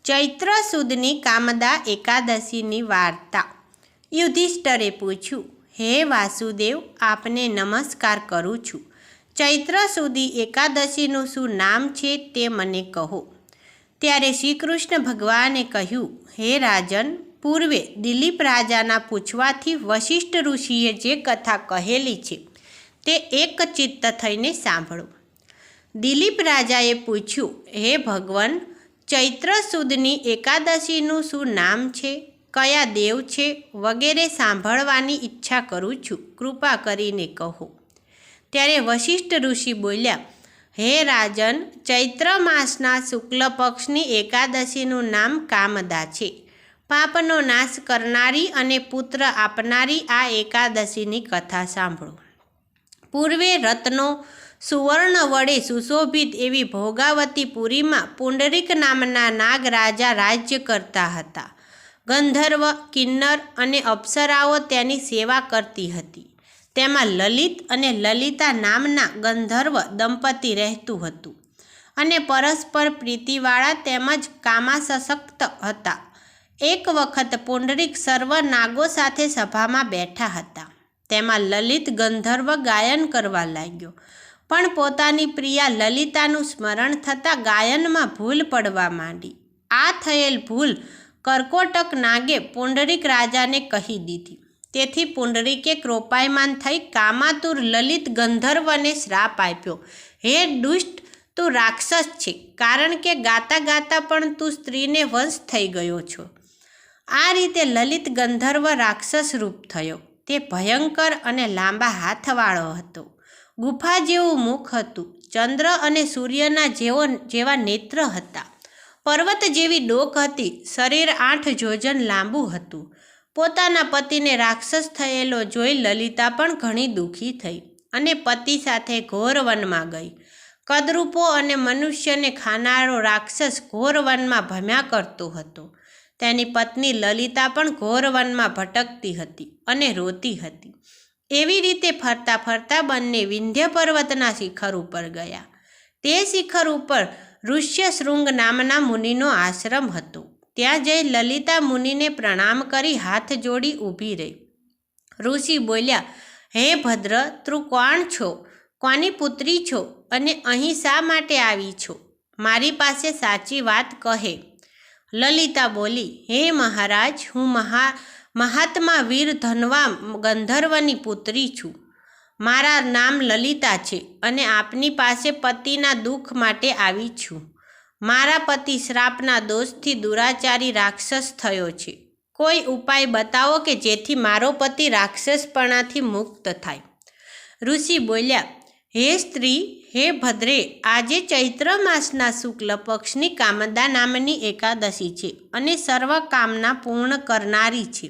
ચૈત્ર સુદની કામદા એકાદશીની વાર્તા। યુધિષ્ઠરે પૂછ્યું, હે વાસુદેવ, આપને નમસ્કાર કરું છું। ચૈત્ર સુદી એકાદશીનું શું નામ છે તે મને કહો। ત્યારે શ્રી કૃષ્ણ ભગવાને કહ્યું, હે રાજન, પૂર્વે દિલીપ રાજાના પૂછવાથી વશિષ્ઠ ઋષિએ જે કથા કહેલી છે તે એક ચિત્ત થઈને સાંભળો। દિલીપ રાજાએ પૂછ્યું, હે ભગવાન, ચૈત્ર સુદની એકાદશીનું શું નામ છે, કયા દેવ છે વગેરે સાંભળવાની ઈચ્છા કરું છું, કૃપા કરીને કહો। ત્યારે વશિષ્ઠ ઋષિ બોલ્યા, હે રાજન, ચૈત્ર માસના શુક્લ પક્ષની એકાદશીનું નામ કામદા છે। પાપનો નાશ કરનારી અને પુત્ર આપનારી આ એકાદશીની કથા સાંભળો। પૂર્વે રત્નો સુવર્ણ વડે સુશોભિત એવી ભોગાવતીપુરીમાં પુંડરીક નામના નાગ રાજા રાજ્ય કરતા હતા। ગંધર્વ, કિન્નર અને અપ્સરાઓ તેની સેવા કરતી હતી। તેમાં લલિત અને લલિતા નામના ગંધર્વ દંપતી રહેતું હતું અને પરસ્પર પ્રીતિવાળા તેમજ કામાસક્ત હતા। એક વખત પુંડરીક સર્વ નાગો સાથે સભામાં બેઠા હતા। તેમાં લલિત ગંધર્વ ગાયન કરવા લાગ્યો, પણ પોતાની પ્રિયા લલિતાનું સ્મરણ થતાં ગાયનમાં ભૂલ પડવા માંડી। આ થયેલ ભૂલ કર્કોટક નાગે પુંડરીક રાજાને કહી દીધી। તેથી પુંડરીકે ક્રોપાયમાન થઈ કામાતુર લલિત ગંધર્વને શ્રાપ આપ્યો, હે દુષ્ટ, તું રાક્ષસ છે, કારણ કે ગાતા ગાતા પણ તું સ્ત્રીને વંશ થઈ ગયો છો। આ રીતે લલિત ગંધર્વ રાક્ષસ રૂપ થયો। તે ભયંકર અને લાંબા હાથવાળો હતો, ગુફા જેવું મુખ હતું, ચંદ્ર અને સૂર્યના જેવા નેત્ર હતા, પર્વત જેવી ડોક હતી, શરીર 8 જોજન લાંબુ હતું। પોતાના પતિને રાક્ષસ થયેલો જોઈ લલિતા પણ ઘણી દુઃખી થઈ અને પતિ સાથે ઘોર વનમાં ગઈ। કદરૂપો અને મનુષ્યને ખાનારો રાક્ષસ ઘોર વનમાં ભમ્યા કરતો હતો। તેની પત્ની લલિતા પણ ઘોર વનમાં ભટકતી હતી અને રોતી હતી। એવી રીતે ફરતા ફરતા બંને વિંધ્ય પર્વતના શિખર ઉપર ગયા। તે શિખર ઉપર ઋષ્યશૃંગ નામના મુનિનો આશ્રમ હતો। ત્યાં જઈ લલિતા મુનિને પ્રણામ કરી હાથ જોડી ઊભી રહી। ઋષિ બોલ્યા, હે ભદ્ર, તું કોણ છો, કોની પુત્રી છો અને અહીં શા માટે આવી છો? મારી પાસે સાચી વાત કહે। લલિતા બોલી, હે મહારાજ, હું મહાત્મા વીર ધનવા ગંધર્વની પુત્રી છું। મારા નામ લલિતા છે અને આપની પાસે પતિના દુઃખ માટે આવી છું। મારા પતિ શ્રાપના દોષથી દુરાચારી રાક્ષસ થયો છે। કોઈ ઉપાય બતાવો કે જેથી મારો પતિ રાક્ષસપણાથી મુક્ત થાય। ઋષિ બોલ્યા, હે સ્ત્રી, હે ભદ્રે, આજે ચૈત્ર માસના શુક્લ પક્ષની કામદા નામની એકાદશી છે અને સર્વ કામના પૂર્ણ કરનારી છે।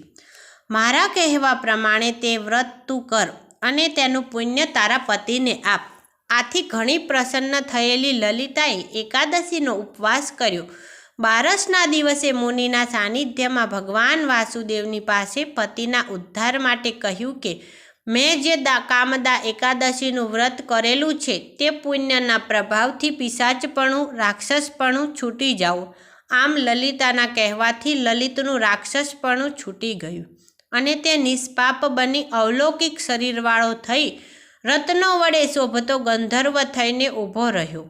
મારા કહેવા પ્રમાણે તે વ્રત તું કર અને તેનું પુણ્ય તારા પતિને આપ। આથી ઘણી પ્રસન્ન થયેલી લલિતાએ એકાદશીનો ઉપવાસ કર્યો। બારસના દિવસે મુનિના સાનિધ્યમાં ભગવાન વાસુદેવની પાસે પતિના ઉદ્ધાર માટે કહ્યું કે મેં જે કામદા એકાદશીનું વ્રત કરેલું છે તે પુણ્યના પ્રભાવથી પિશાચપણું, રાક્ષસપણું છૂટી જાઓ। આમ લલિતાના કહેવાથી લલિતનું રાક્ષસપણું છૂટી ગયું અને તે નિષ્પાપ બની અવલૌકિક શરીરવાળો થઈ રત્નો વડે શોભતો ગંધર્વ થઈને ઊભો રહ્યો।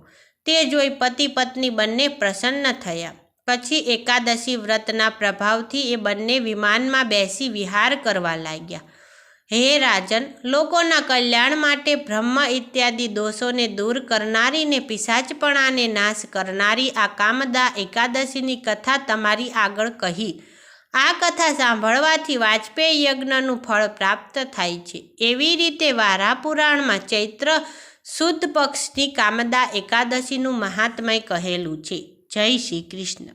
તે જોઈ પતિ પત્ની બંને પ્રસન્ન થયા। પછી એકાદશી વ્રતના પ્રભાવથી એ બંને વિમાનમાં બેસી વિહાર કરવા લાગ્યા। હે રાજન, લોકોના કલ્યાણ માટે બ્રહ્મ ઇત્યાદિ દોષોને દૂર કરનારી ને પિશાચપણાને નાશ કરનારી આ કામદા એકાદશીની કથા તમારી આગળ કહી। આ કથા સાંભળવાથી વાજપેયી યજ્ઞનું ફળ પ્રાપ્ત થાય છે। એવી રીતે વારા પુરાણમાં ચૈત્ર શુદ્ધ પક્ષની કામદા એકાદશીનું મહાત્મય કહેલું છે। જય શ્રી કૃષ્ણ।